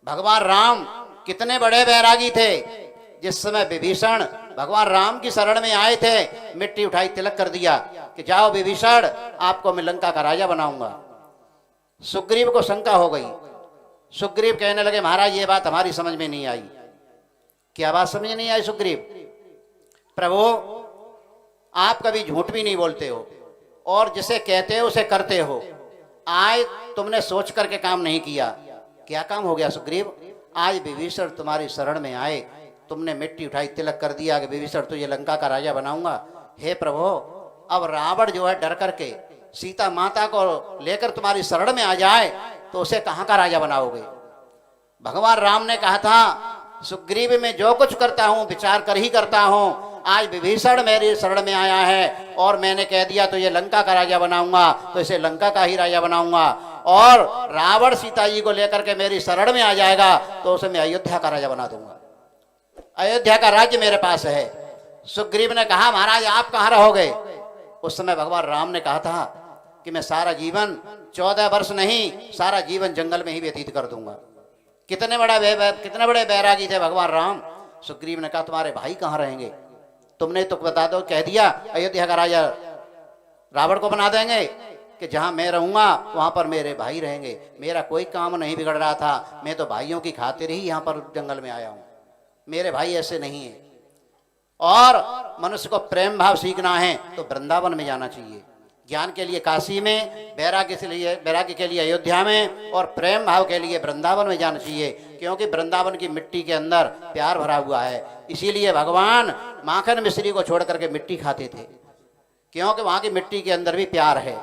भगवान राम कितने बड़े बैरागी थे। जिस समय विभीषण भगवान राम की शरण में आए थे, मिट्टी उठाई तिलक कर दिया कि जाओ विभीषण, आपको मैं लंका का राजा बनाऊंगा। सुग्रीव को शंका हो गई। सुग्रीव कहने लगे महाराज ये बात हमारी समझ में नहीं आई। क्या बात समझ नहीं आई सुग्रीव? प्रभु आप कभी झूठ भी नहीं बोलते हो और जिसे कहते हो उसे करते हो। आज तुमने सोच करके काम नहीं किया। क्या काम हो गया सुग्रीव? आज विभीषण तुम्हारी शरण में आए, तुमने मिट्टी उठाई तिलक कर दिया कि विभीषण तुझे लंका का राजा बनाऊंगा। हे प्रभु, अब रावण जो है डर करके सीता माता को लेकर तुम्हारी शरण में आ जाए तो उसे कहां का राजा बनाओगे? भगवान राम ने कहा था सुग्रीव में जो कुछ करता हूं विचार कर ही करता हूं। आज विभीषण मेरी शरण में आया है और मैंने कह दिया तो ये लंका का राजा बनाऊंगा, तो इसे लंका का ही राजा बनाऊंगा। और रावण सीता जी को लेकर के मेरी शरण में आ जाएगा तो उसे मैं अयोध्या का राजा बना दूंगा। अयोध्या का राज्य मेरे पास है। सुग्रीव ने कहा महाराज आप कहाँ रहोगे? उस समय भगवान राम ने कहा था कि मैं सारा जीवन 14 वर्ष नहीं, सारा जीवन जंगल में ही व्यतीत कर दूंगा। कितने बड़े बैरागी थे भगवान राम। सुग्रीव ने कहा तुम्हारे भाई कहाँ रहेंगे? तुमने तो बता दो, कह दिया अयोध्या का राजा रावण को बना देंगे कि जहां मैं रहूंगा वहां पर मेरे भाई रहेंगे। मेरा कोई काम नहीं बिगड़ रहा था, मैं तो भाइयों की खातिर ही यहाँ पर जंगल में आया हूं। मेरे भाई ऐसे नहीं है। और मनुष्य को प्रेम भाव सीखना है तो वृंदावन में जाना चाहिए। ज्ञान के लिए काशी में, वैराग्य के लिए अयोध्या में, और प्रेम भाव के लिए वृंदावन में जाना चाहिए। क्योंकि वृंदावन की मिट्टी के अंदर प्यार भरा हुआ है। इसीलिए भगवान माखन मिश्री को छोड़ करके मिट्टी खाते थे, क्योंकि वहां की मिट्टी के अंदर भी प्यार है।